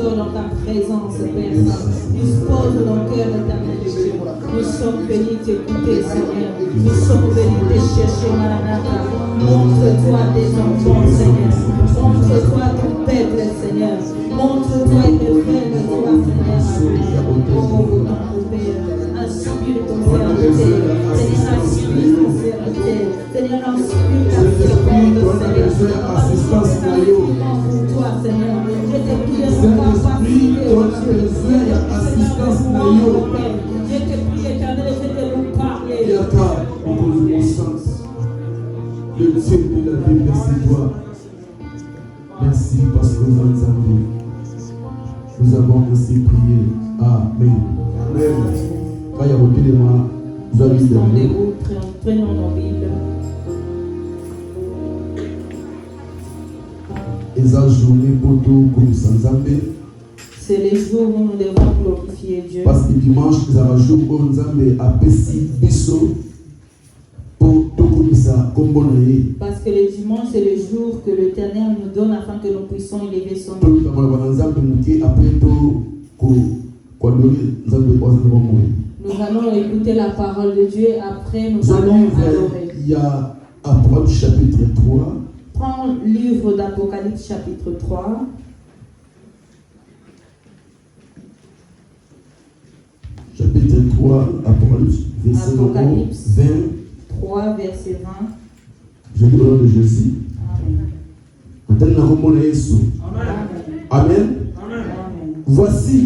entre dans ta présence, Père Saint. Dispose dans le cœur éternel de Dieu. Nous sommes venus t'écouter, Seigneur. Nous sommes venus te chercher, Maranatha. Montre-toi tes enfants, Seigneur. Montre-toi ton peuple, Seigneur. Montre-toi et révèle-toi, Seigneur. Oh, notre Père. Inspire ton serviteur. Seigneur, inspire ton serviteur. Seigneur, inspire ta servante, Seigneur. Assistance pour toi, Seigneur. Je te prie de capacité, oh Dieu. Assistance pour Père. Je te prie, éternel, je te loue parler. Il y a ta reconnaissance. Le Dieu de la vie, merci toi. Merci parce que nous avons envie. Nous avons aussi prié. Amen. Amen. Quand il y a beaucoup de moi, nous avons dit. Prenons nos Bibles. Et ça journée pour tout comme sans Zambé. C'est les jours où nous devons glorifier Dieu. Parce que dimanche, nous avons un jour où nous avons apprécié Bisso pour tout comme ça, comme bon. Parce que le dimanche, c'est le jour que l'Éternel nous donne afin que nous puissions élever son nom. Nous allons écouter la parole de Dieu, après nous allons adorer. Il y a Apocalypse chapitre 3. Prends le livre d'Apocalypse chapitre 3. Chapitre 3, Apocalypse, verset 20. 3, verset 20. Je vous donne de Jésus. Amen. Amen. Amen. Voici,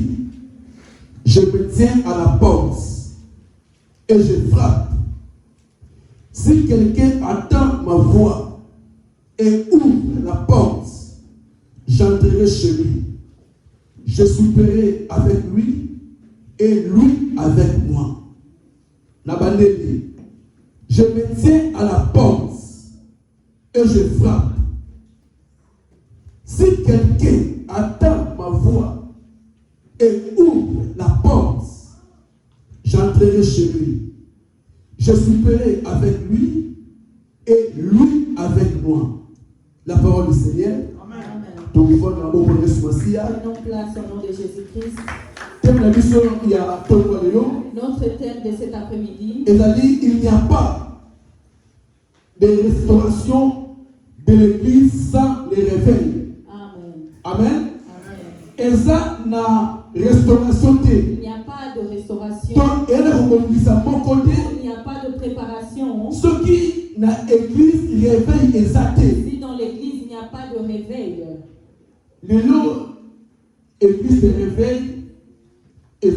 je me tiens à la porte et je frappe. Si quelqu'un attend ma voix et ouvre la porte, j'entrerai chez lui. Je souperai avec lui et lui avec moi. Nabandeli, je me tiens à la porte et je frappe. Si quelqu'un attend ma voix et ouvre la porte, j'entrerai chez lui. Je souperai avec lui et lui avec moi. La parole du Seigneur. Amen. Prenons place au nom de Jésus-Christ. Notre thème de cet après-midi. Il n'y a pas de restauration de l'église sans les réveils. Amen. Et ça, na restauration. Il n'y a pas de restauration. Il n'y a pas de préparation. Ce qui na église réveil exacté. Si dans l'église il n'y a pas de réveil. L'église de réveil est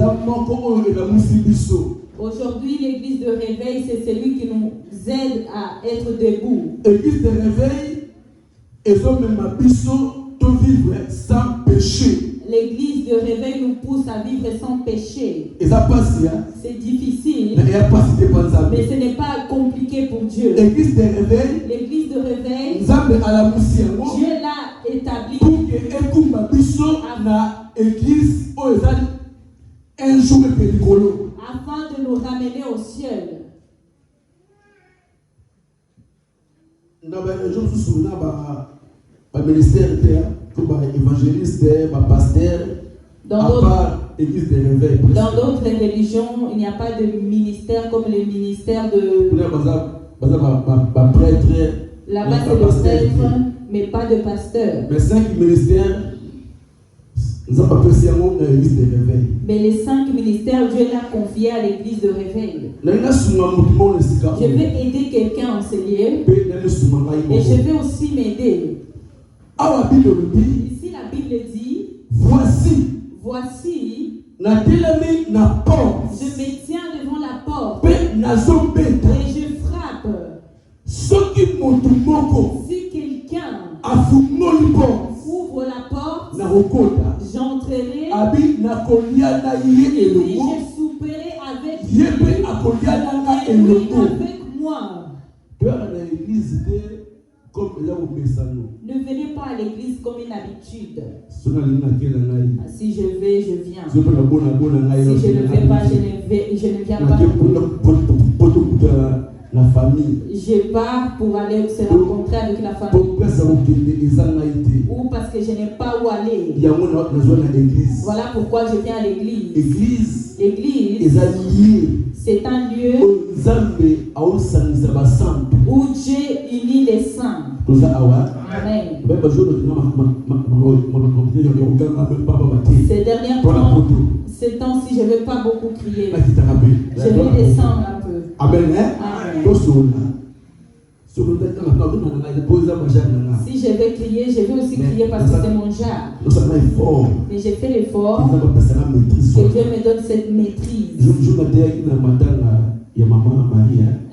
aujourd'hui, l'église de réveil, c'est celui qui nous aide à être debout. L'église de réveil est de vivre sans péché. L'église de réveil nous pousse à vivre sans péché. C'est difficile, mais ce n'est pas compliqué pour Dieu. L'église de réveil, Dieu l'a établi afin de nous ramener au ciel. Ministère évangéliste, pasteur, dans d'autres religions, il n'y a pas de ministère comme le ministère de... Là-bas, c'est le prêtre, mais pas de pasteur. Mais 5 ministères, nous avons apprécié l'église de réveil. Mais les 5 ministères, Dieu l'a confié à l'église de réveil. Je vais aider quelqu'un en ce lieu. Et je vais aussi m'aider. Ici, la Bible dit, voici, je me tiens devant la porte et je frappe. Si quelqu'un ouvre la porte, j'entrerai et je souperai avec lui et lui avec moi. Ne venez pas à l'église comme une habitude. Si je vais, je viens. Si je ne vais pas, je ne viens pas. la famille. Je pars pour aller se rencontrer avec la famille. Pour place à aucune été. Ou parce que je n'ai pas où aller. Il y a une zone à l'église. Voilà pourquoi je viens à l'église. L'église. L'église, c'est un lieu où Dieu unit les saints. Amen. Ces derniers temps, ces temps-ci, je ne vais pas beaucoup crier. Je vais descendre un peu. Amen. Si je vais crier, je vais aussi crier parce que c'est mon genre. Mais j'ai fait l'effort que Dieu me donne cette maîtrise.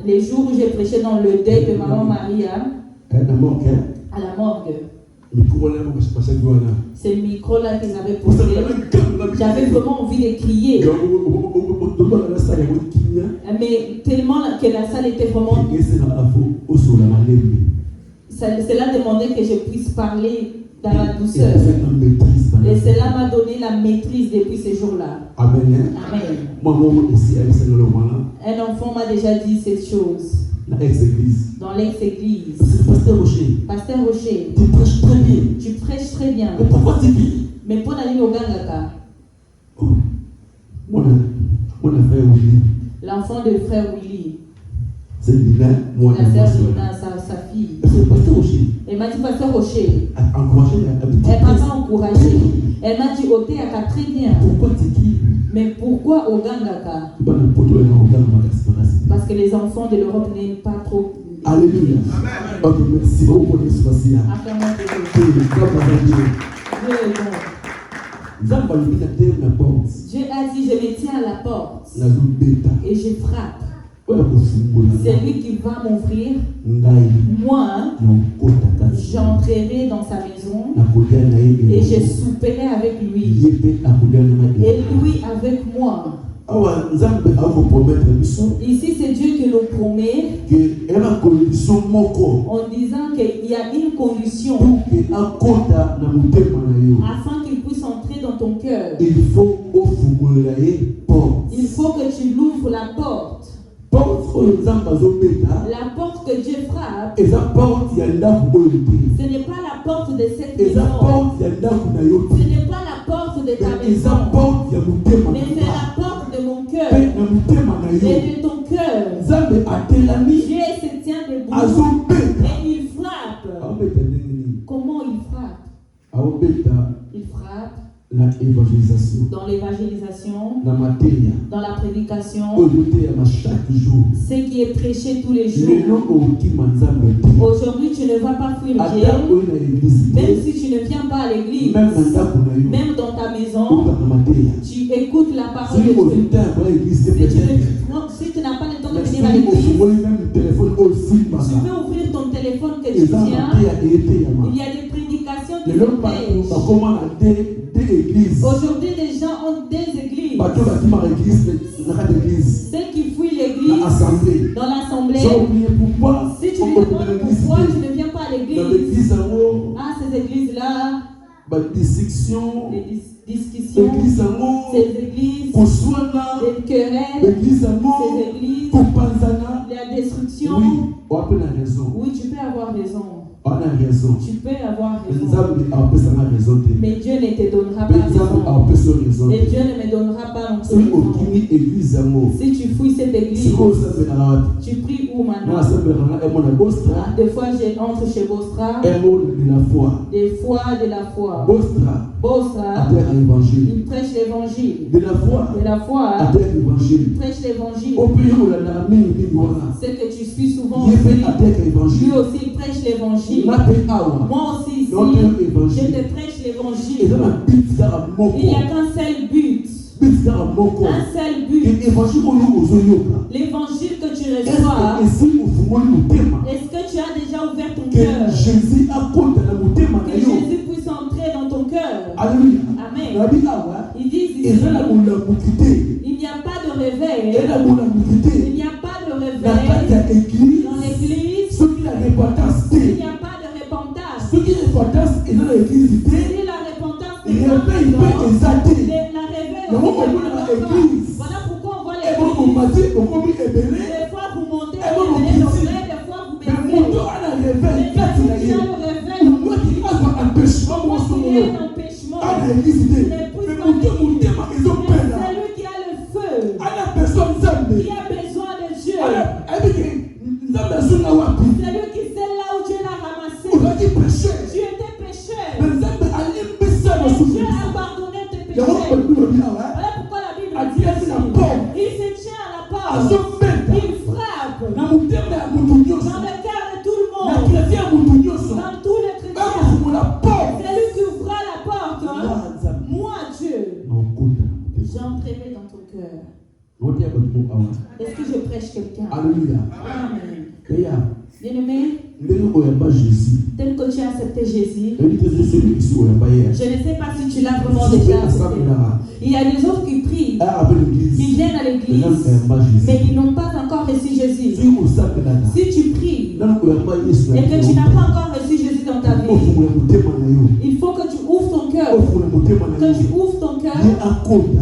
Les jours où j'ai prêché dans le deuil de maman Maria, à la morgue, c'est le micro-là qu'ils avaient posé. J'avais vraiment envie de crier. Mais tellement que la salle était vraiment... Cela demandait que je puisse parler dans la douceur. Et cela m'a donné la maîtrise depuis ce jour-là. Amen. Amen. Un enfant m'a déjà dit cette chose. Dans l'ex-église. Pasteur Rocher. Tu prêches très bien. Tu prêches très bien. Mais pourquoi tu dis? Mais pour aller au Gangaka. Mon frère Willy. L'enfant de frère Willy. C'est Lina, moi. La sœur Lina, sa fille. C'est Pasteur Rocher. Elle m'a dit Pasteur Rocher. Elle m'a pas encouragé. Elle m'a dit Oté Aka très bien. Pourquoi tu dis? Mais pourquoi au Gangaka? Parce que les enfants de l'Europe n'aiment pas trop. Alléluia. Ok, merci beaucoup pour l'expression. Dieu a dit, je me tiens à la porte et je frappe. C'est lui qui va m'ouvrir. Moi, j'entrerai dans sa maison et je souperai avec lui. Et lui avec moi. Ici, c'est Dieu qui nous promet en disant qu'il y a une condition afin qu'il puisse entrer dans ton cœur. Il faut que tu l'ouvres la porte. La porte que Dieu frappe, ce n'est pas la porte de cette maison. Ce n'est pas la porte de ta maison. Mais c'est la porte de mon cœur. Et de ton cœur. Dieu se tient debout. Et il frappe. Comment il frappe? Il frappe. La évangélisation. Dans l'évangélisation, dans la prédication, chaque jour. Ce qui est prêché tous les jours. Aujourd'hui, tu ne vas pas fuir Dieu. Même si tu ne viens pas à l'église, même dans ta maison, tu écoutes la parole de Dieu. Si tu n'as pas le temps de venir à l'église, tu peux ouvrir ton téléphone que tu tiens. Il y a des prédications qui sont prêches. Aujourd'hui, les gens ont des églises. Ceux qui fuient l'église dans l'assemblée. Si tu me demandes pourquoi tu ne viens pas à l'église, ces églises-là, les discussions, ces églises, les querelles, ces églises, la destruction. Oui, tu peux avoir raison. Tu peux avoir raison. Mais Dieu ne te donnera pas raison. Et Dieu ne me donnera pas non plus. Si tu fouilles cette église, tu pries où maintenant? Des fois, j'entre chez Bostra. Des fois de la foi. Bostra, il prêche l'évangile. De la foi, il prêche l'évangile. C'est que tu suis souvent aussi. Lui aussi, il prêche l'évangile. Moi aussi, ici, je te prêche l'évangile. Il n'y a qu'un seul but. Un seul but. L'évangile que tu reçois, est-ce que tu as déjà ouvert ton cœur? Que Jésus puisse entrer dans ton cœur. Amen. Ils disent ici, il n'y a pas de réveil. Il n'y a pas de réveil dans l'église. Il n'y a pas de repentance. Si la repentance n'est pas présente, la réveil. Voilà pourquoi on voit l'église. Des fois vous montez, péché. Voilà pourquoi la Bible dit aussi, il se tient à la porte, il frappe dans le cœur de tout le monde, dans tous les chrétiens. C'est lui qui ouvra la porte. Moi, Dieu, j'entrerai dans ton cœur. Est-ce que je prêche quelqu'un? Alléluia. Amen. Bien-aimé, tel que tu as accepté Jésus, je ne sais pas si tu l'as vraiment déjà accepté. Il y a des autres qui prient, qui viennent à l'église, mais ils n'ont pas encore reçu Jésus. Si tu pries et que tu n'as pas encore reçu Jésus dans ta vie, il faut que tu ouvres ton cœur,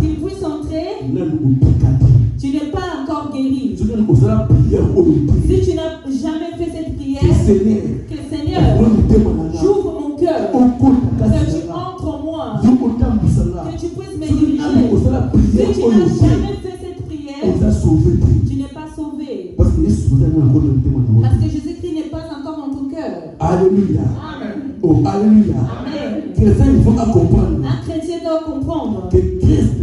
qu'il puisse entrer. Tu n'es pas encore guéri. Si tu n'as jamais fait cette prière, que Seigneur, j'ouvre mon cœur, que tu entres en moi, que tu puisses me diriger. Si tu n'as jamais fait cette prière, tu n'es pas sauvé. Parce que Jésus-Christ n'est pas encore dans ton cœur. Alléluia. Amen. Oh, alléluia. Amen. Il faut comprendre Un chrétien doit comprendre que Christ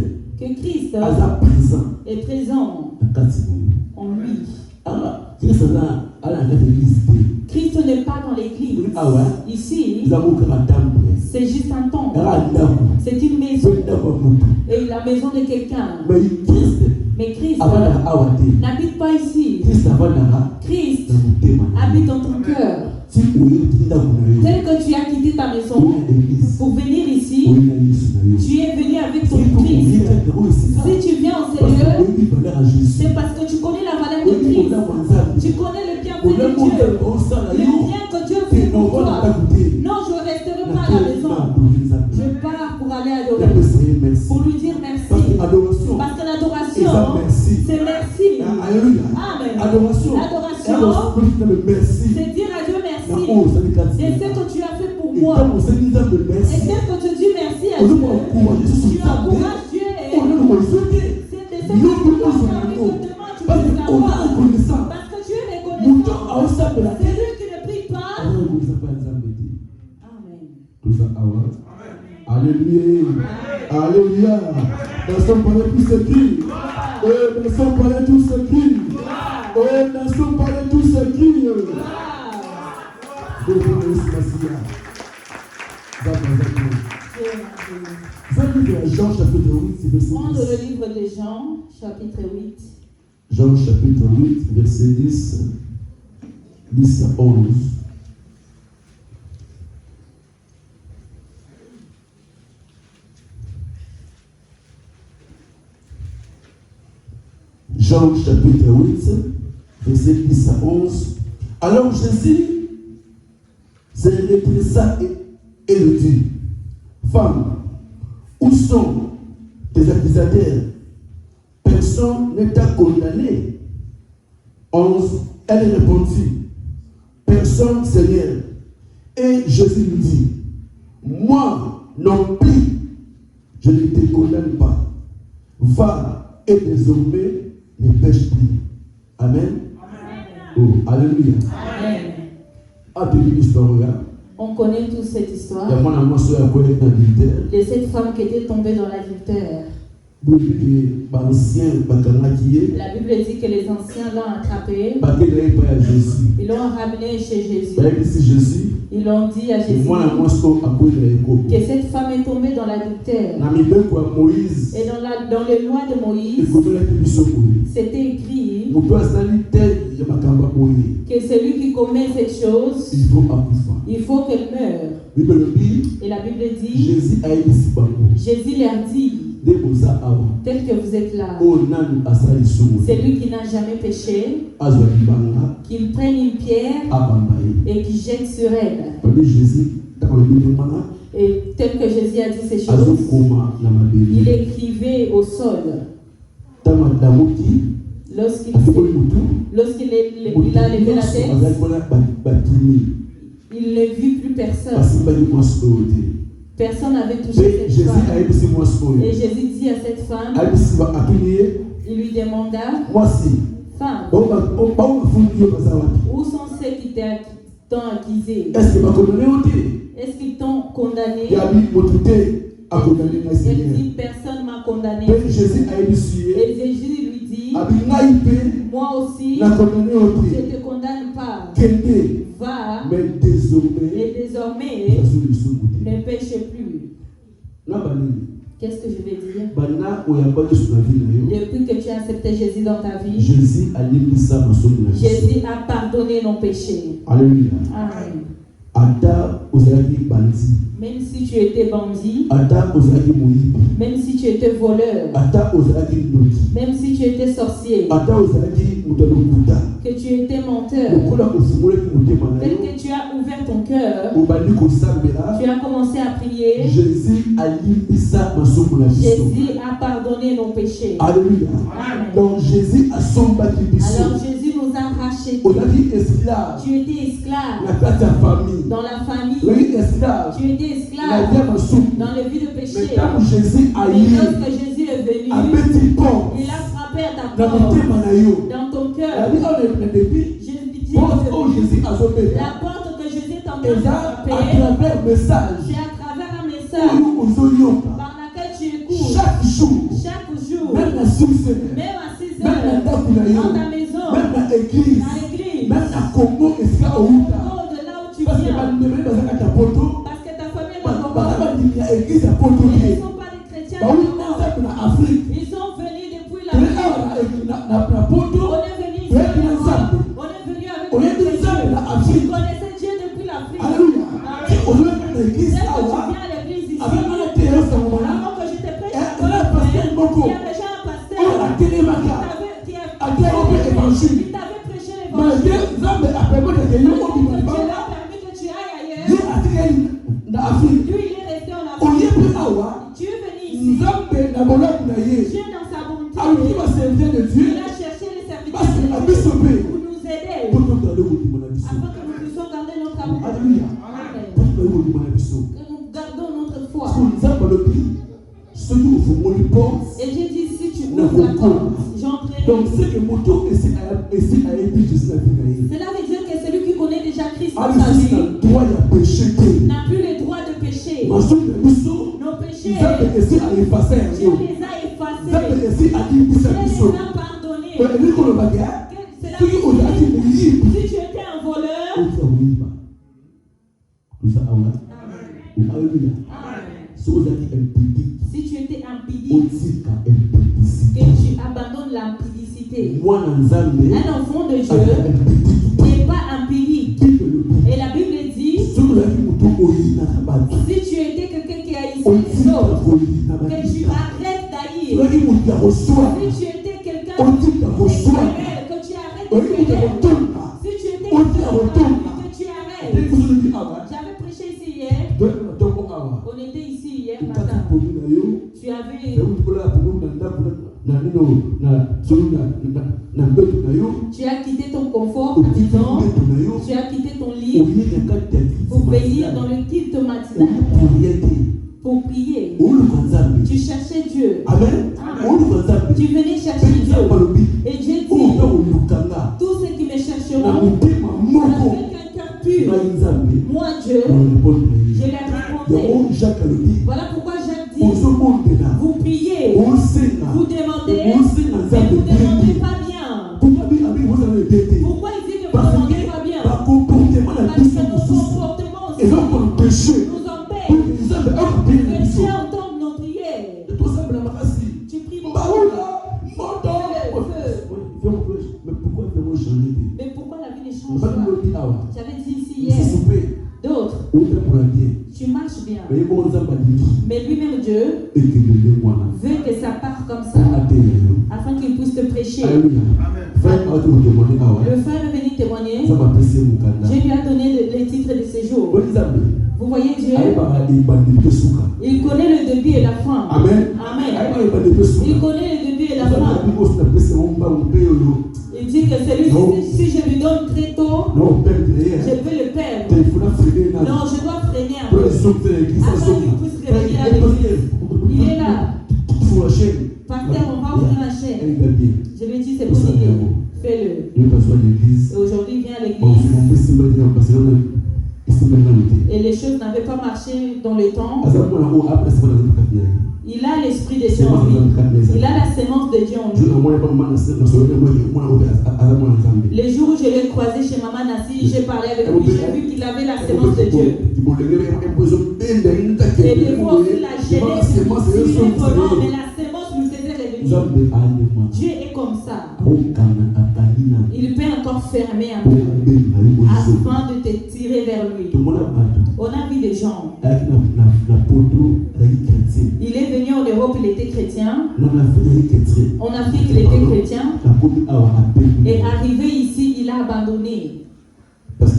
est présent en lui. Christ n'est pas dans l'église. Ici, c'est juste un temple. C'est une maison. Et la maison de quelqu'un. Mais Christ n'habite pas ici. Christ habite dans ton cœur. Tel que tu as quitté ta maison pour venir ici, tu es venu avec ton Christ. Si tu viens au Seigneur, c'est parce que tu connais la valeur de Christ. Tu connais le bienfait de Dieu. Le bien que Dieu fait pour toi. Non, je ne resterai pas à la maison. Je pars pour aller adorer. Pour lui dire merci. Parce que l'adoration, c'est merci. Amen. L'adoration, c'est dire à Dieu merci. Et ce que tu as fait pour moi. Et ce que tu dis merci à Dieu. Tu encourages Dieu. C'est de ce que tu dois faire exactement. Tu peux savoir. Parce que Dieu est reconnaissant. C'est lui qui ne prie pas. Amen. Alléluia. Alléluia. Nous sommes pas tous ceux qui. Nous sommes pas tous ceux qui. Nous sommes pas tous ceux qui. Jean chapitre 8, verset 10. Prendre le livre de Jean, chapitre 8. Jean chapitre 8, verset 10, 10 à 11. Jean chapitre 8, verset 10 à 11. Alors Jésus se redressa et lui dit, femme, où sont tes accusateurs? Personne ne t'a condamné. 11. Elle répondit, personne, Seigneur. Et Jésus lui dit, moi non plus, je ne te condamne pas. Va et désormais ne pêche plus. Amen. Oh, alléluia. Amen. On connaît tous cette histoire de cette femme qui était tombée dans l'adultère. La Bible dit que les anciens l'ont attrapé. Ils l'ont ramené chez Jésus. Ils l'ont dit à Jésus que cette femme est tombée dans l'adultère. Et dans les lois de Moïse, c'était écrit que celui qui commet cette chose, il faut qu'elle meure. Et la Bible dit, Jésus leur dit, tel que vous êtes là, celui qui n'a jamais péché, qu'il prenne une pierre et qu'il jette sur elle. Et tel que Jésus a dit ces choses, il écrivait au sol. Lorsqu'il a levé la tête, il ne vit plus personne. Personne n'avait touché cette femme. Et Jésus dit à cette femme, il lui demanda, femme, où sont ceux qui t'ont accusé? Est-ce qu'ils t'ont condamné? a condamné le Elle Seigneur. dit, personne m'a condamné. Et Jésus a initié. Et Jésus lui dit, moi aussi, la condamné au je prix. ne te condamne pas. Qu'elle Va, mais désormais, et désormais, ça se le ne pêche plus. Qu'est-ce que je vais dire? Depuis que tu as accepté Jésus dans ta vie, Jésus a mis ça dans son œuvre. Jésus a pardonné nos péchés. Alléluia. Amen. Ada ozalaki bandi. Même si tu étais bandit, Ada ozalaki moyibi. même si tu étais voleur, Ada ozalaki ndoti. même si tu étais sorcier, Ada ozalaki mutalokuta. que tu étais menteur, Okola ofungolaki motema na tel yo. que tu as ouvert ton cœur, Obandi kosambela. tu as commencé à prier, Jésus a limbisa masomo na biso. Jésus a pardonné nos péchés. Alléluia. Amen. Donc Jésus a sombaki biso. Alors Jésus nous a rachetés. Ozalaki esclave Tu étais esclave na kati ya famille. dans la famille, Ozalaki esclave tu étais na esclave via masomo. dans le vie de Mais péché. quand Jésus a Mais eu lorsque Jésus est venu, abeti pont il a frappé à ta na porte, motema na yo. dans ton La cœur. vie on est depuis Jésus dit porte que où Jésus a sauvé. la porte que Jésus est en train Et de là, frapper, à travers message, c'est à travers un message où nous oyoka. par laquelle tu écoutes Chaque jour, chaque jour, même la source, même à 6 même la heures, date na yo, dans ta maison, même la église, à l'église, même la Congo, esika au outa. Congo, de là où tu Parce que viens, bandemé bazaka ta poto, parce que ta famille est au bazaka Congo. bandimi ya église ya poto Ils ne te. sont pas des chrétiens. Ba oui nzambe na Afrique. Ils sont venus depuis Tele l'Afrique. awa na poto, On est venu ici. Ouais, il y a ça. On est venu avec on est Dieu. des hommes na Tu Afrique. connaissais Dieu depuis l'Afrique. Alléluia. Si on veut faire l'église Dès que tu awa, viens à l'église ici, avec mon intérêt ça moment là. avant que je te prêche, Et on a un pasteur Moko. il y a déjà un pasteur On a télé maka. qui A terre au évangile. il t'avait prêché Mais Dieu l'évangile. nzambe a permis de gagner au Dieu Bibamba. a permis que tu ailles Dieu ailleurs. a tiré na Afrique. Lui, il est resté en On y Afrique. est plus awa. Tu es venu ici. Nzambe na bolak na ye. Dieu, dans sa bonté, Aluki va servir de Dieu. il a cherché les serviteurs Parce que de a Dieu biso pe. pour nous aider, Pour nous garder au Bibamba na biso. afin que nous puissions garder notre amour. Alléluia. Amen. Pour nous garder au Bibamba na biso. Que nous gardons notre foi. Parce que nzambe alobi soki ofungoli porte. Et Dieu dit, si tu Na ouvres la koko. porte, j'entrerai. Donc c'est que moto esi ayebi Jésus na vie na ye. Cela veut dire que celui qui connaît déjà Christ dans sa Alisi na vie droit ya péché te. n'a plus le droit de pécher. Masomo na biso. Nos péchés, Nzambe esi aefase Dieu yango. les a effacés. Nzambe esi alimbisa Dieu biso. les a pardonnés. elingi kolobaki Cela soki ozalaki veut dire, moyibi si tu étais un voleur, oza koyiba oza awa alleluya soki ozalaki impudike si tu étais impudique, otika que impudicité tu abandonnes l'impudicité. mwana nzambe Un enfant de aza Dieu impudike n'est pas impudique. bible Et la Bible dit, soki ozalaki moto oyinaka bato si tu étais quelqu'un qui haïssait les otika autres, koyina que tu bakita arrêtes d'haïr. soki moto ya kosoa Si tu étais quelqu'un otika kosoa d'éclairé, que tu arrêtes oyi moto ya d'éclairer. kotonda Si tu étais otika kotonda que tu arrêtes. ndenge kozolobi awa J'avais prêché ici hier. donke matongo awa On était ici hier okati matin. pongi na yo Tu avais, tu as quitté ton confort, ta maison. Tu as quitté ton lit pour venir dans le culte matinal pour prier. Tu cherchais Dieu. Amen. Tu venais chercher Dieu. Et Dieu dit, tous ceux qui me chercheront avec un cœur pur, moi Dieu, je leur répondrai. Voilà pourquoi Jacques dit, vous priez, vous demandez, mais vous ne demandez pas bien. Pourquoi il dit que vous ne demandez pas bien? Parce que nos comportements aussi nous empêchent que Dieu entende nos prières. Tu pries beaucoup. Mais pourquoi vraiment changer? Mais pourquoi la vie ne change pas? J'avais dit ici hier, d'autres, tu marches bien. Mais lui-même Dieu veut que ça parte comme ça, afin qu'il puisse te prêcher. Le frère est venu témoigner. Dieu lui a donné les titres de séjour. Vous voyez Dieu, il connaît le début et la fin. Amen. Amen. Il connaît le début et la fin. Il dit que celui si je lui donne très tôt, je peux le perdre. Non, je dois freiner un peu. Afin qu'il puisse revenir à l'église. Il est là. Pasteur, on va ouvrir la chaîne. Je lui ai dit, c'est bonne idée. Fais-le. Et aujourd'hui, il vient à l'église. Et et les choses n'avaient pas marché dans le temps, il a l'esprit de Dieu en lui. Il a la sémence de Dieu en lui. Les jours où je l'ai croisé chez Maman Nassi, j'ai parlé avec lui, j'ai vu qu'il avait la sémence de Dieu. Et des fois aussi la jeunesse, il est volant, mais la sémence lui faisait revenir. Dieu est comme ça. Il peut encore fermer un peu afin de te tirer vers lui. On a vu des gens. Il est venu en Europe, il était chrétien. En Afrique, il était chrétien. Et arrivé ici, il a abandonné. Parce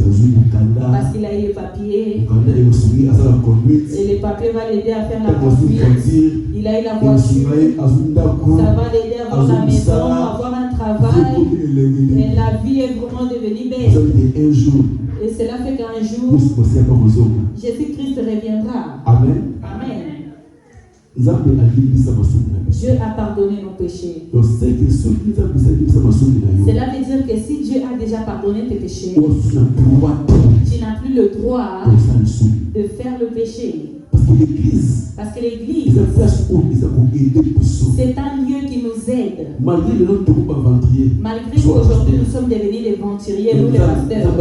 qu'il a eu les papiers. Et les papiers vont l'aider à faire la conduite. Il a eu la voiture. Ça va l'aider à avoir la maison, à avoir un travail. Et la vie est vraiment devenue belle. Et cela fait qu'un jour, Jésus-Christ reviendra. Amen. Amen. Dieu a pardonné nos péchés. Cela veut dire que si Dieu a déjà pardonné tes péchés, tu n'as plus le droit de faire le péché. Parce que l'église, c'est un lieu qui nous aide. Malgré qu'aujourd'hui nous sommes devenus des venturiers, nous les pasteurs.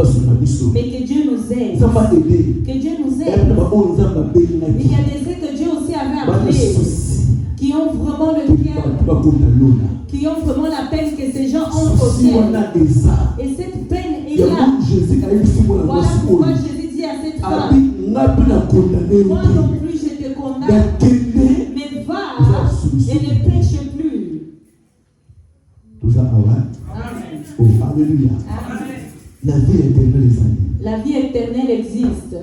Mais que Dieu nous aide. Que Dieu nous aide. Il y a des aides que Dieu aussi avait appelés, qui ont vraiment le cœur, qui ont vraiment la peine que ces gens entrent au ciel. Et cette peine est là. Voilà pourquoi Jésus dit à cette femme, moi non plus je te condamne, mais va et ne pêche plus. Amen. Oh, alléluia. Amen. La vie éternelle, les amis. La vie éternelle existe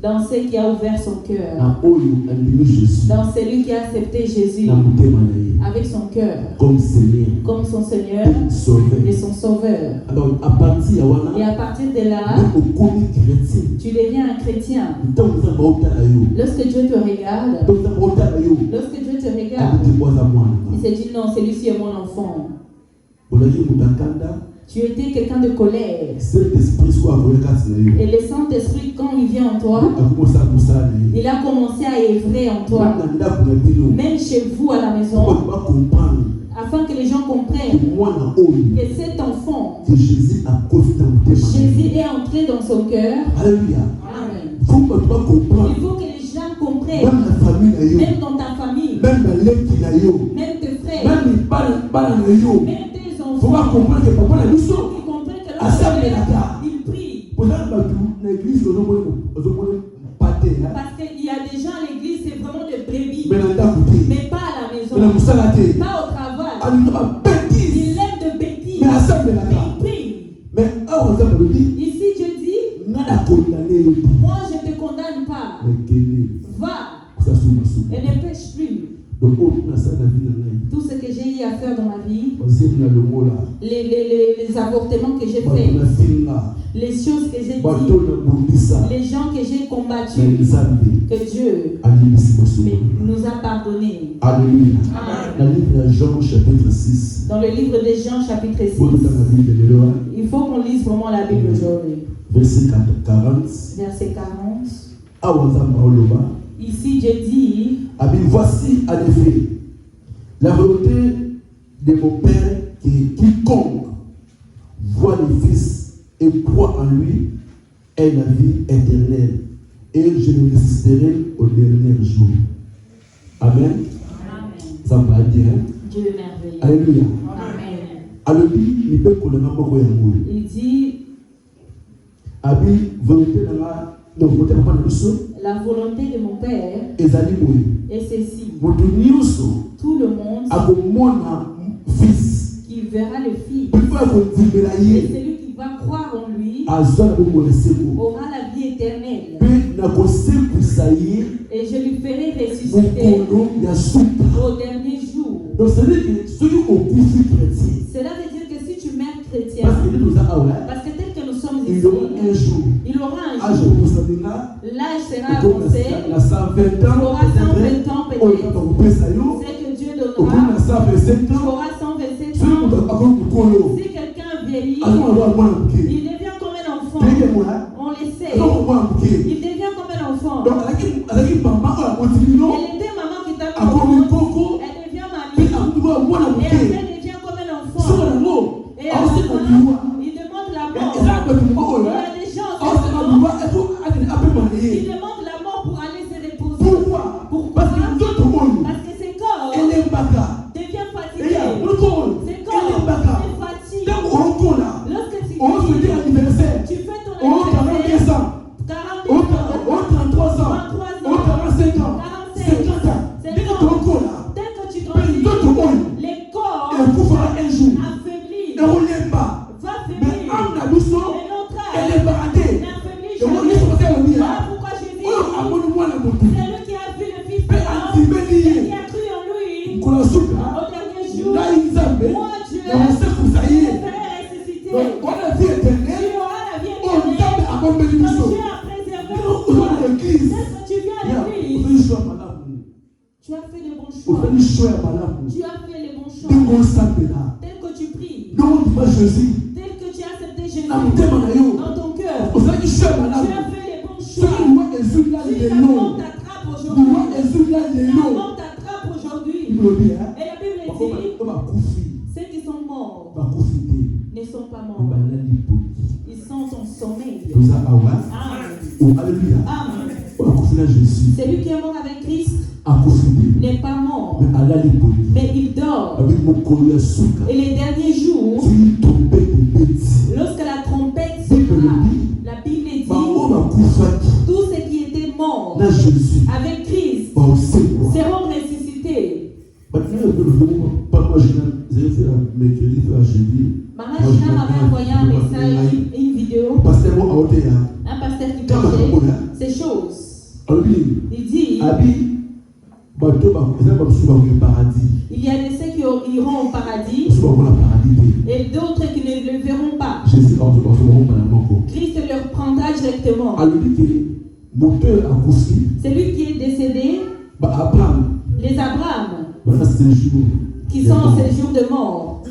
dans celui qui a ouvert son cœur, dans celui qui a accepté Jésus avec son cœur comme son Seigneur et son Sauveur. Et à partir de là, tu deviens un chrétien. Lorsque Dieu te regarde, il se dit non, celui-ci est mon enfant. Tu étais quelqu'un de colère. Et le Saint-Esprit, quand il vient en toi, il a commencé à œuvrer en toi. Même chez vous à la maison, afin que les gens comprennent que cet enfant, Jésus est entré dans son cœur. Alléluia. Amen. Il faut que les gens comprennent, même dans ta famille, même tes frères, même tes enfants, il comprend que il prie. Parce qu'il y a des gens à l'église, c'est vraiment des brebis, mais pas à la maison, pas au travail. Il aime de bêtises, mais il prie. Ici Dieu dit, moi je ne te condamne pas, va et ne pêche plus. Tout ce que j'ai eu à faire dans ma vie, les avortements que j'ai faits, les choses que j'ai dit, les gens que j'ai combattus, que Dieu nous a pardonnés. Alléluia. Dans le livre de Jean chapitre 6. Dans le livre de Jean chapitre 6. Il faut qu'on lise vraiment la Bible aujourd'hui. Verset 40. Verset 40. Ici Dieu dit, voici en effet la volonté de mon Père qui quiconque voit le Fils et croit en lui est la vie éternelle, et je le résisterai au dernier jour. Amen. Ça va dire. Dieu est merveilleux. Alléluia. Amen. Il dit, la volonté de mon Père est ceci. Tout le monde qui verra le Fils et celui qui va croire en lui aura la vie éternelle. Et je lui ferai ressusciter au dernier jour. Donc cela veut dire que si tu meurs chrétien, parce que tel que nous sommes ici, il aura un jour. L'âge sera avancé. Tu auras 120 ans peut-être. C'est que Dieu donnera. Tu auras 127 ans. Si quelqu'un vieillit, il devient comme un enfant. On le Il devient comme un enfant. Donc, elle était maman qui t'a à mis au monde. Coco, Elle devient puis mamie. à moi, Et après, elle devient comme un enfant. Et à la fin, il demande la mort. Il y a des gens qui demandent la mort pour aller se reposer. Pourquoi? Parce que Parce que ces corps deviennent fatigués. Ces corps se fatiguent. Lorsque tu fais ton anniversaire, 42 ans, 33 ans, 45 ans, 50 ans, dès que tu grandis, les corps affaiblis, va faiblir. Et notre âme n'affaiblit jamais. Voilà pourquoi Jésus dit, c'est lui qui a vu le Fils de l'homme et qui a cru en lui. Au dernier jour, moi Dieu, je ferai ressusciter. Tu auras la vie éternelle. Comme Dieu a préservé notre L'église. Tu viens à l'église. Tu as fait le bon choix. Tu as fait le bon choix. Tel que tu pries. Tel que tu as accepté Jésus dans ton cœur. Tu as fait les bons choix. Si ta mort t'attrape aujourd'hui, ta mort t'attrape aujourd'hui. Et la Bible dit, ceux qui sont morts ne sont pas morts. Ils sont en sommeil. Amen. Amen. Celui qui est mort avec Christ n'est pas mort, mais il dort. Et les derniers jours, lorsque la trompette sonnera, la Bible dit, tous ceux qui étaient morts avec Christ seront ressuscités. Maman Gina m'avait envoyé un message, une vidéo, un pasteur qui prêchait ces choses. Il dit, il y a de ceux qui iront au paradis et d'autres qui ne le verront pas. Christ leur prendra directement. Celui qui est décédé, les Abraham, qui sont en séjour de mort.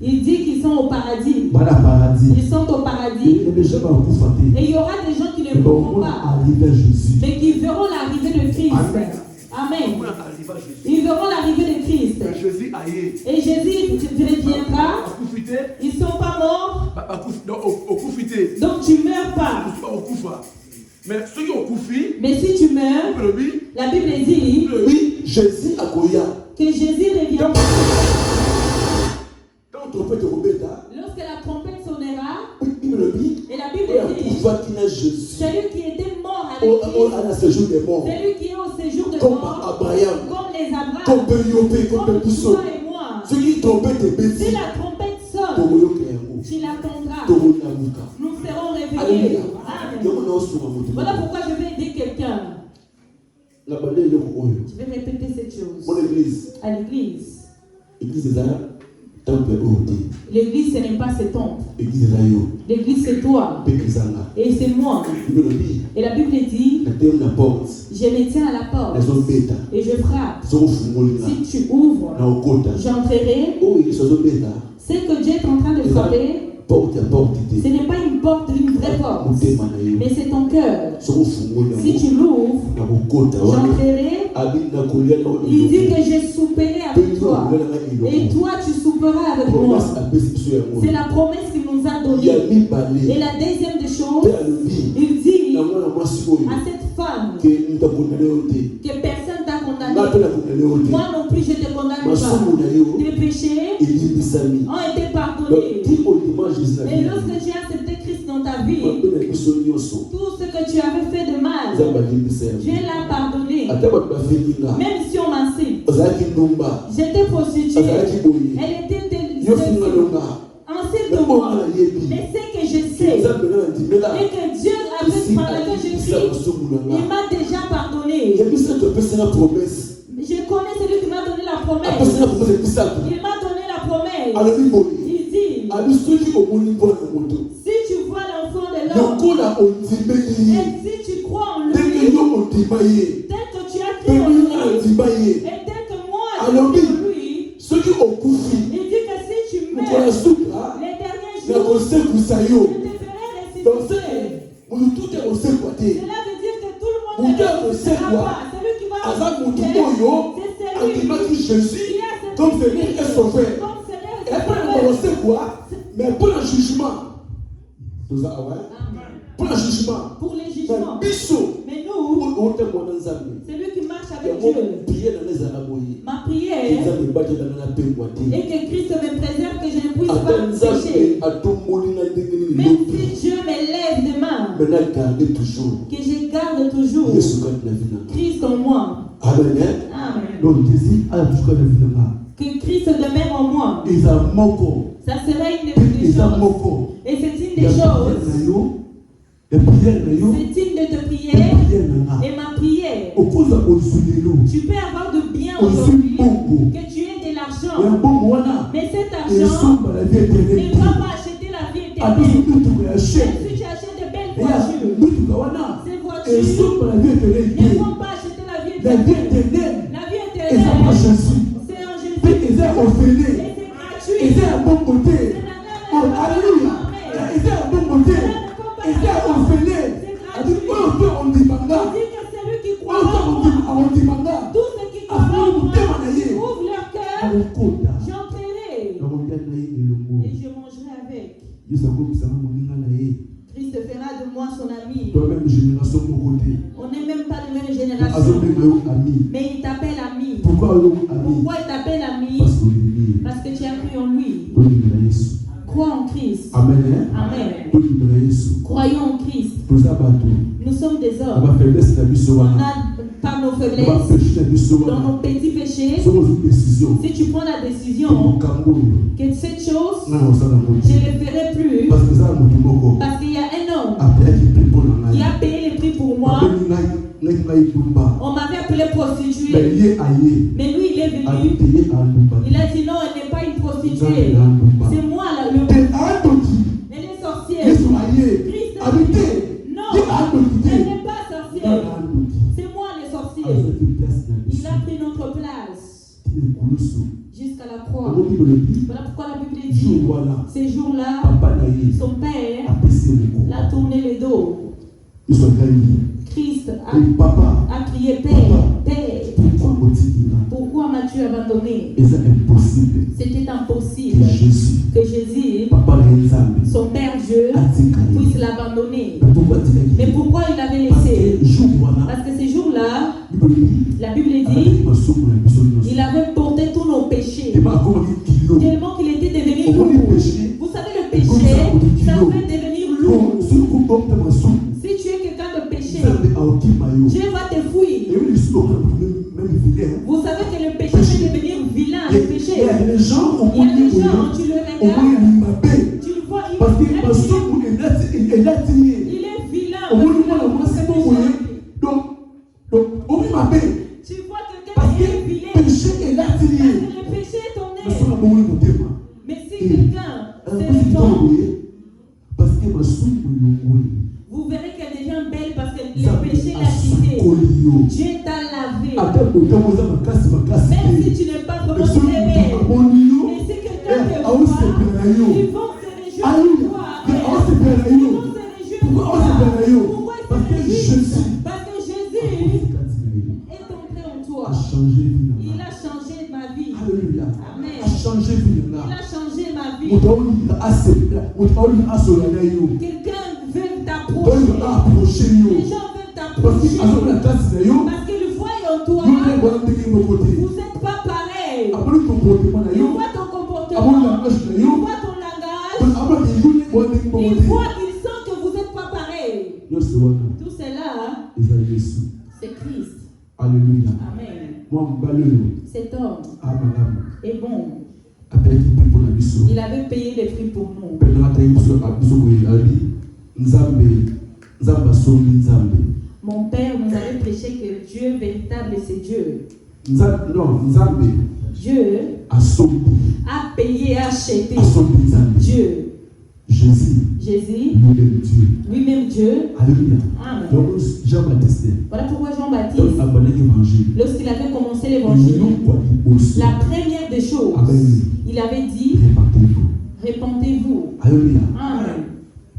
Il dit qu'ils sont au paradis. Ils sont au paradis. Et il y aura des gens qui ne pourront pas, mais qui verront l'arrivée de Christ. Amen. Ils verront l'arrivée de Christ. Et Jésus reviendra. Ils ne sont pas morts. Donc tu ne meurs pas. Mais si tu meurs, la Bible dit que Jésus reviendra. Lorsque la trompette sonnera, et la Bible dit, celui qui était mort avec Christ, celui qui est au séjour de mort, comme les Abraham, comme toi et moi, si la trompette sonne, tu l'attendras. Nous serons réveillés. Amen. Voilà pourquoi je vais aider quelqu'un. Je vais répéter cette chose. À l'église. L'église, ce n'est pas ce temple. L'église, c'est toi. Et c'est moi. Et la Bible dit, je me tiens à la porte et je frappe. Si tu ouvres, j'entrerai. Ce que Dieu est en train de frapper, ce n'est pas une porte, une vraie porte, mais c'est ton cœur. Si tu l'ouvres, j'entrerai. Il dit que je souperai avec toi. Et toi, tu souperas avec moi. C'est la promesse qu'il nous a donnée. Et la deuxième des choses, il dit à cette femme que personne t'a condamné. Moi non plus, je ne te condamne pas. Tes péchés ont été pardonnés. Et lorsque tu as accepté Christ dans ta vie, tout ce que tu avais fait de mal, Dieu l'a pardonné. Même si on m'insulte, j'étais prostituée, elle était ensuite de moi. Mais c'est que je sais, et que Dieu avait parlé que je suis, il m'a déjà pardonné. Je connais celui qui m'a donné la promesse. Il m'a donné la promesse. Il dit, si tu vois l'enfant de l'homme, et si tu crois en lui, tel que tu as cru en lui, et tel que moi j'ai cru en lui, il dit que si tu meurs, les derniers jours, je te ferai ressusciter. Cela veut dire que tout le monde Mon ne Dieu, ressuscitera c'est quoi? pas. Celui qui va Azak ressusciter, Moutoumouyo, c'est qui celui m'a dit Jésus, qui a cette comme Seigneur et Sauveur. Comme Seigneur et Et après, Sauveur. on sait quoi? Mais pour le jugement. Tout ça, ouais. Amen. Pour le jugement. Pour les jugements. Mais nous, celui qui marche avec Dieu, ma prière est que Christ me préserve, que je ne puisse pas pécher. Même si Dieu me lève demain, que je garde toujours Christ en moi. Amen. Amen. Donc, Jésus a toujours le finalement. Que Christ demeure en moi. Ça sera une des choses. Et c'est une des choses. C'est une de tes prières et ma prière. Tu peux avoir de bien aujourd'hui, que tu aies de l'argent, mais cet argent ne va pas acheter la vie éternelle. Même si tu achètes de belles voitures, ces voitures ne vont pas acheter la vie éternelle. La vie éternelle, c'est en Jésus. Et c'est gratuit. On dit que celui qui croit en moi, tous ceux qui croient en moi, ouvrent leur cœur, j'entrerai et je mangerai avec. Christ fera de moi son ami. On n'est même pas de même génération, mais il t'appelle ami. Pourquoi il t'appelle ami? Parce que tu as cru en lui. Crois en Christ. Amen. Amen. Croyons en Christ. Nous sommes des hommes. On a par nos faiblesses, dans nos petits péchés. Si tu prends la décision que cette chose, je ne le ferai plus, parce qu'il y a un homme qui a payé le prix pour moi. On m'avait appelé prostituée, mais lui il est venu. Il a dit non, elle n'est pas une prostituée, c'est moi là, le elle est sorcière. Christ a dit non, elle n'est pas sorcière, c'est moi les sorciers. Il a pris notre place jusqu'à la croix. Voilà pourquoi la Bible dit ces jours-là, son père l'a tourné le dos. Christ a crié Père, Père, pourquoi m'as-tu abandonné? C'était impossible que Jésus, son Père Dieu, puisse l'abandonner. Mais pourquoi il l'avait laissé? Parce que ces jours-là, la Bible dit, il avait porté tous nos péchés, tellement qu'il était devenu lourd. Vous savez, le péché, ça fait devenir lourd. Si tu es quelqu'un de péché, Dieu va te fuir. Vous savez que le péché peut devenir vilain, le péché. Il y a des gens, tu le regardes, tu le vois, il est vilain. Tu vois quelqu'un qui est vilain, parce que le péché est ton nez. Mais si quelqu'un se répand, vous verrez qu'elle devient belle parce que le péché l'a quitté. Dieu t'a lavé. Même si tu n'es pas vraiment très belle, mais si quelqu'un te voit, ils vont se réjouir de toi. Ils vont se réjouir de toi. Pourquoi ils se réjouissent? Parce que Jésus est entré en toi. Il a changé ma vie. Amen. Il a changé ma vie. Quelqu'un veut t'approcher. Les gens veulent t'approcher. Parce qu'ils voient en toi, vous n'êtes pas pareil. Ils voient ton comportement. Ils voient ton langage. Ils voient, ils sentent que vous n'êtes pas pareil. Tout cela, c'est Christ. Alléluia. Amen. Cet homme est bon. Il avait payé les prix pour nous. Mon père nous avait prêché que Dieu véritable, c'est Dieu. Dieu a payé et acheté Dieu. Jésus, lui-même Dieu. Alléluia. Amen. Donc, Jean-Baptiste, voilà pourquoi Jean-Baptiste, lorsqu'il avait commencé l'évangile, la première des choses, il avait dit, répandez-vous. Alléluia. Amen.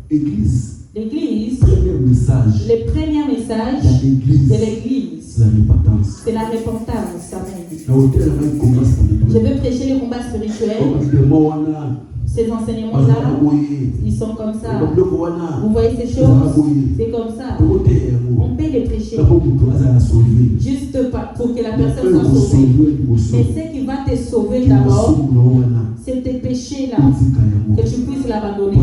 Église, L'église, premier message le premier message de l'église, de l'église, c'est la repentance. c'est la repentance. Amen. Na hôtel na combat Je spirituel. veux prêcher le combat spirituel. Comme des mots wana, Ces enseignements-là, ils sont comme ça. Vous voyez ces choses, c'est comme ça. On peut les prêcher juste pour que la personne soit sauvée. Mais ce qui va te sauver d'abord, c'est tes péchés-là, que tu puisses l'abandonner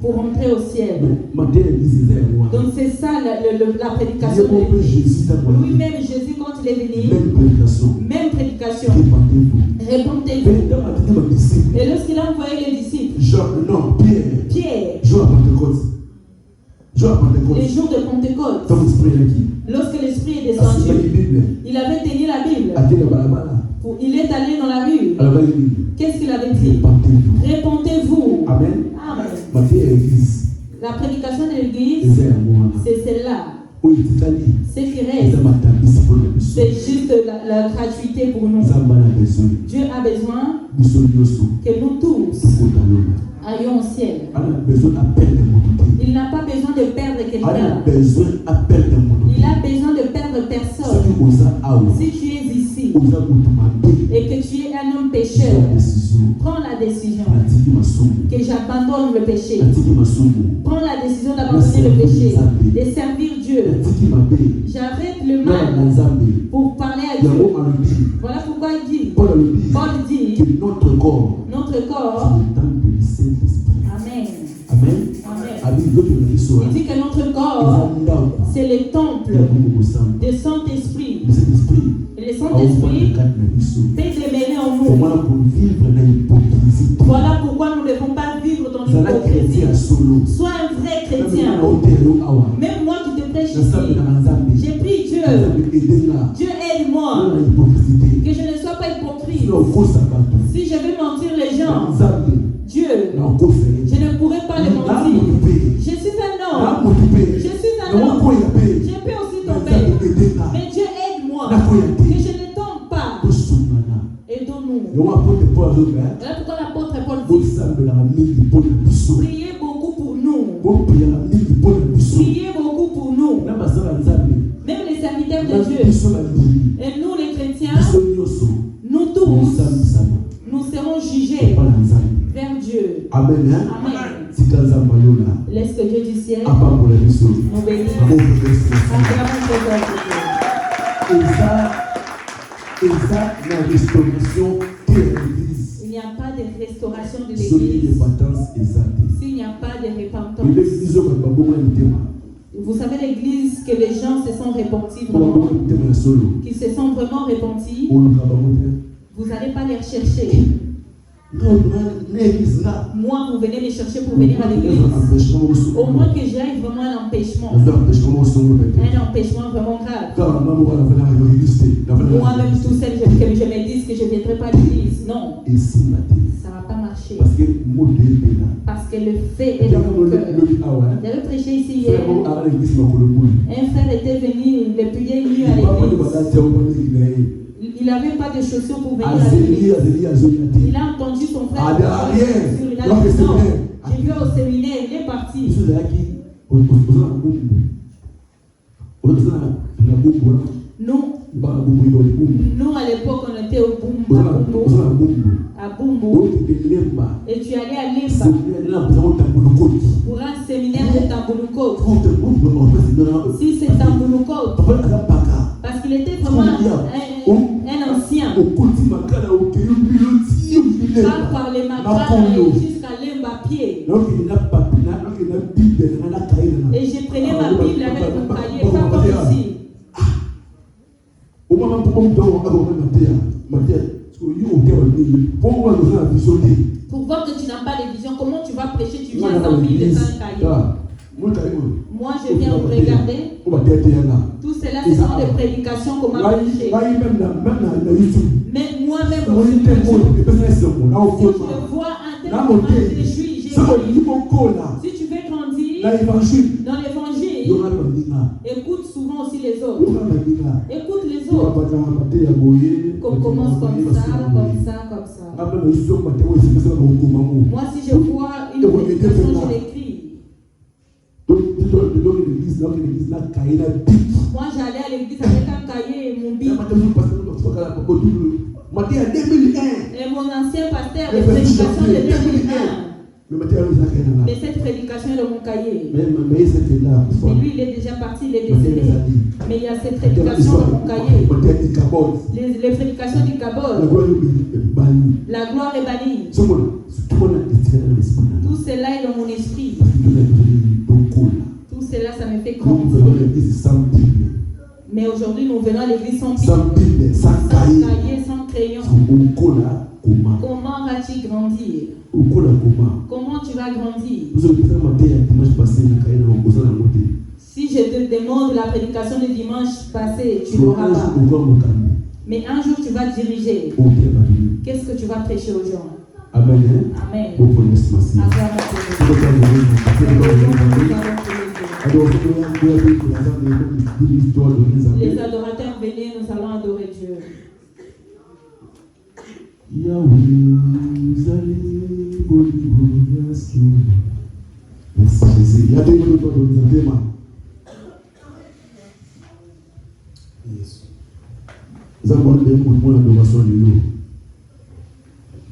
pour entrer au ciel. Donc c'est ça la prédication de l'Église. Lui-même, Jésus, quand il est venu, même prédication, répondez-vous. Et lorsqu'il a envoyé les disciples, Pierre, les jours de Pentecôte, lorsque l'Esprit est descendu, il avait tenu la Bible. Il est allé dans la rue. Qu'est-ce qu'il avait dit? Répondez-vous. Amen. Amen. La prédication de l'Église, c'est celle-là. Ce qui reste, c'est juste la gratuité pour nous. Dieu a besoin que nous tous ayons au ciel. Il n'a pas besoin de perdre quelqu'un. Il a besoin de perdre personne. Si tu es ici et que tu es un homme pécheur, prends la décision que j'abandonne le péché. Prends la décision d'abandonner le péché, de servir Dieu. J'arrête le mal pour parler à Dieu. Voilà pourquoi il dit, Paul dit que notre corps Amen. Amen. Amen. Il dit que notre corps, c'est le temple du Saint-Esprit. Et le Saint-Esprit peut demeurer en nous. Voilà pourquoi nous ne devons pas vivre dans l'hypocrisie. Sois un vrai chrétien. Même moi qui te prêche ici, j'ai pris Dieu. Dieu aide-moi. Que je ne sois pas hypocrite. Si je veux mentir les gens, Dieu, je ne pourrais pas les mentir. Je suis un homme. Je suis un homme. Je peux aussi tomber. Mais Dieu aide-moi. Que je ne tombe pas. Aidons-nous. Voilà pourquoi l'apôtre Paul dit, priez beaucoup pour nous. Priez beaucoup pour nous. Même les serviteurs de Dieu. Et nous les chrétiens, nous tous, nous serons jugés vers Dieu. Amen. Amen. Laisse que Dieu du ciel nous bénisse. Acclamons Dieu. Il n'y a pas de restauration de l'église s'il n'y a pas de repentance. Vous savez, l'église, que les gens se sont repentis vraiment, qu'ils se sont vraiment repentis, vous n'allez pas les rechercher. Moi, vous venez me chercher pour venir à l'église. Au moins que j'aille vraiment un empêchement. Un empêchement vraiment grave. Moi-même tout seul, que je me dise que je ne viendrai pas à l'église. Non. Ça ne va pas marcher. Parce que le fait est dans mon cœur. J'avais prêché ici hier. Un frère était venu depuis hier nuit à l'église. Il n'avait pas de chaussures pour venir à l'église. Il a entendu son frère sur une autre maison. J'ai vu au séminaire, il est parti. Nous, à l'époque, on était au à Bumbu. Et tu allais à Limba pour un séminaire de Tamboulouko. Si c'est Tamboulouko, parce qu'il était vraiment un ancien. Par les macanes jusqu'à Limba pied. Et je prenais ma Bible avec mon cahier, pas comme ici. Pour voir que tu n'as pas de vision, comment tu vas prêcher? Tu viens sans Bible et sans cahier. Moi, je viens vous regarder. Tout cela, ce sont des prédications qu'on m'a prêchées. Mais moi-même, si je vois un tel moment, je suis. Si tu veux grandir dans l'évangile, écoute souvent aussi les autres. Écoute les autres. Qu'on commence comme ça. Moi, si je vois une prédication, je l'écris. l'église, là, l'église, là, cahier, là, bic. Moi, j'allais à l'église avec un cahier et mon bic. Là, maintenant, je passe dans le pasteur, matin en 2001. Et mon ancien pasteur, les prédications de 2001. Mais cette prédication est dans mon cahier. Mais lui, il est déjà parti, il est décédé. Mais il y a cette prédication dans mon cahier. Les prédications du Kabod. La gloire est bannie. Tout cela est dans mon esprit. Tout cela, ça me fait grandir. Mais aujourd'hui, nous venons à l'église sans Bible, sans cahier, sans crayon. Comment vas-tu grandir? Comment tu vas grandir? Si je te demande la prédication du dimanche passé, tu n'auras pas. Mais un jour, tu vas diriger. Qu'est-ce que tu vas prêcher aux gens? Amen. Amen. Les adorateurs, venez, nous allons adorer Dieu. Yahweh, vous allez glorification. Merci Jésus. Il y a des gens qui doivent nous aider. Nous avons des gens qui ont l'adoration de nous.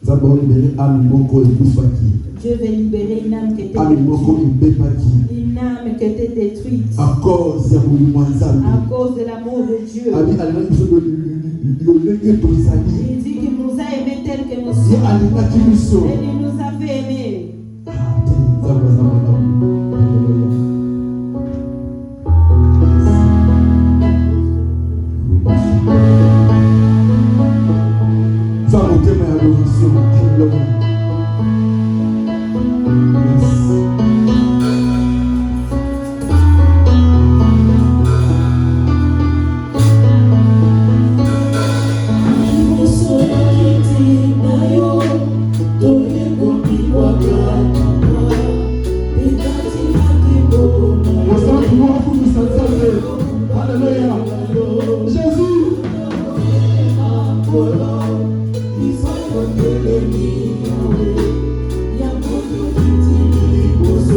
Nous avons libéré âme moko et koufaki. Dieu veut libérer une âme qui était détruite. Une âme qui était détruite. À cause de l'amour de Dieu. Il dit qu'il nous a aimés tels que nous sommes. Et il nous a fait aimer.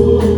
Oh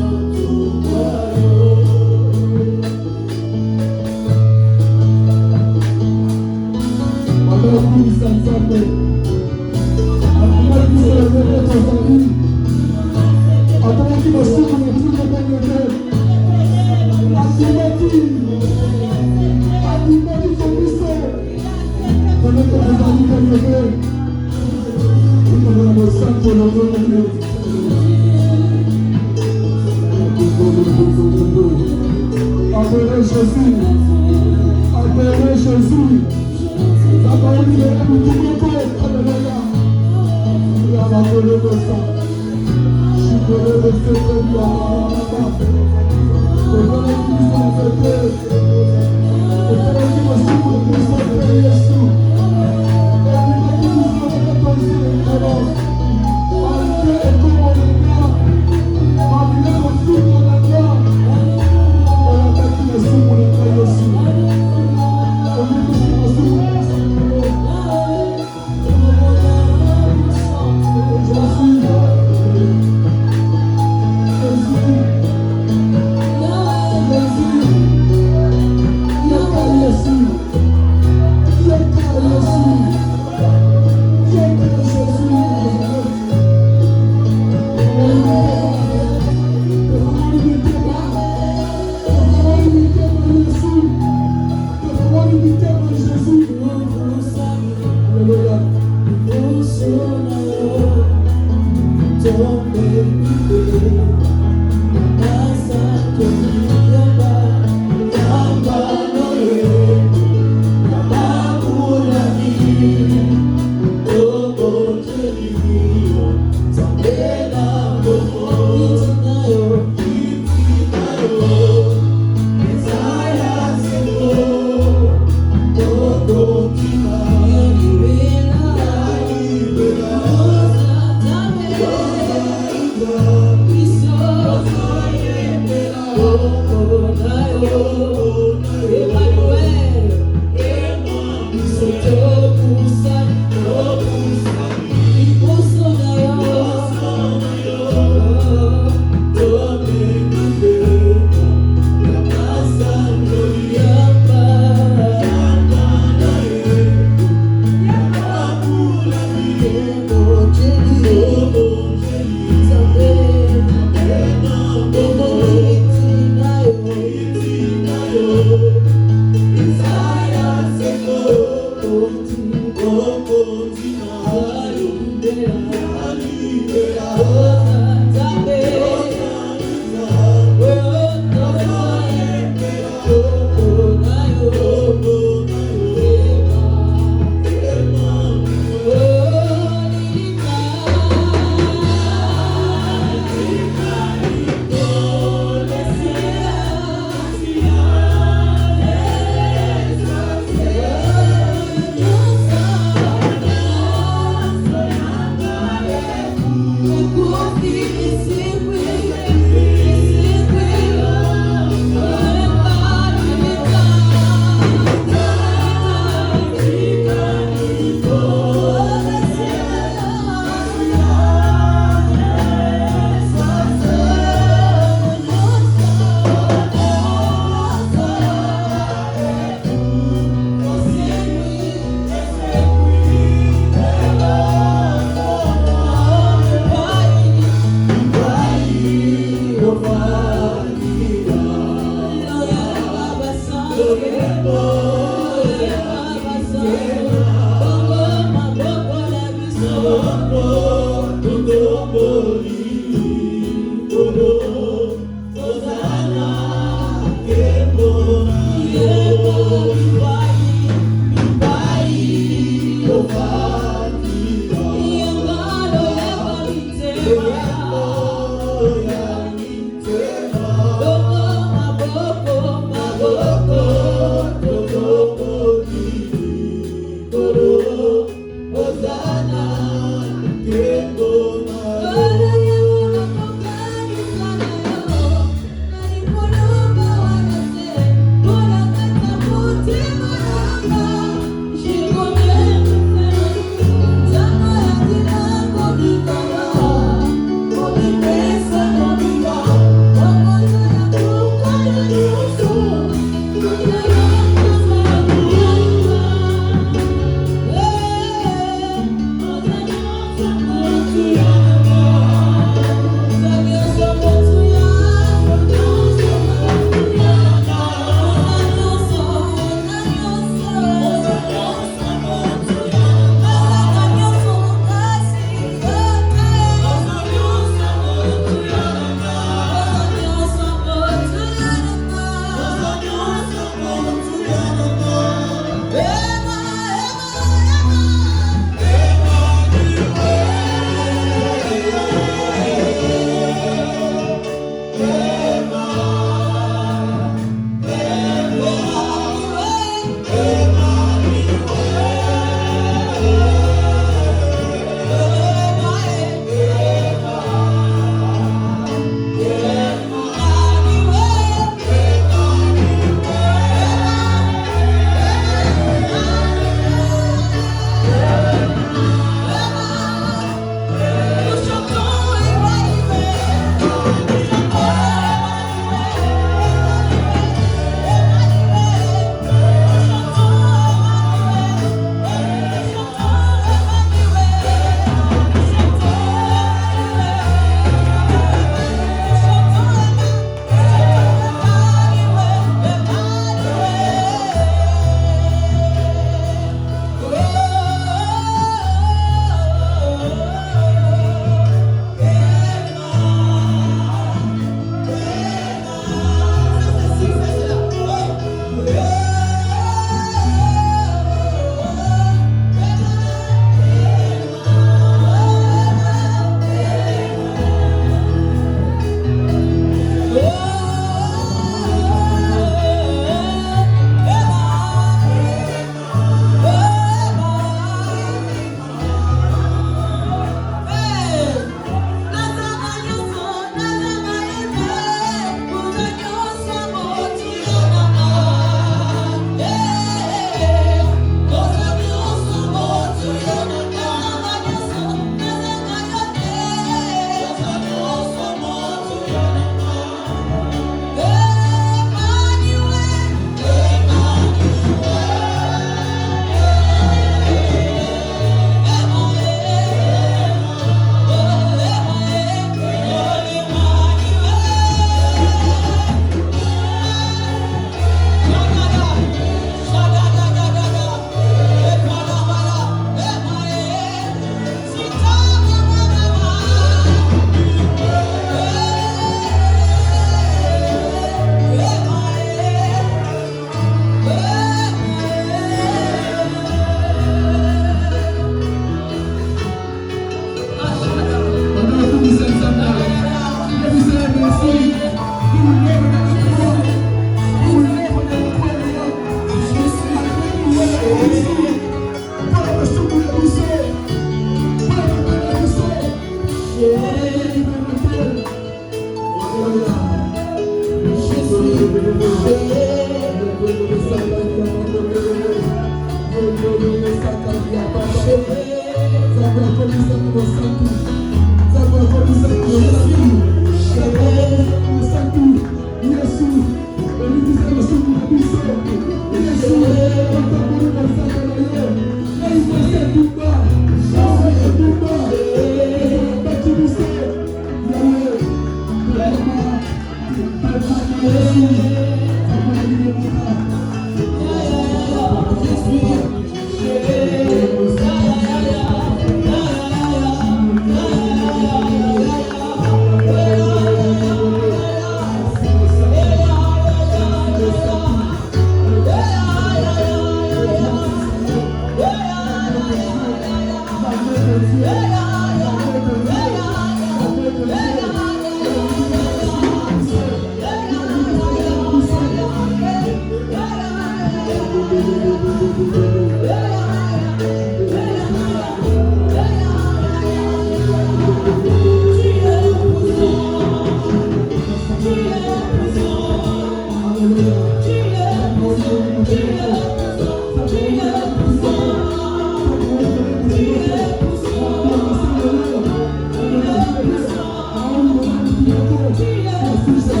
Dieu.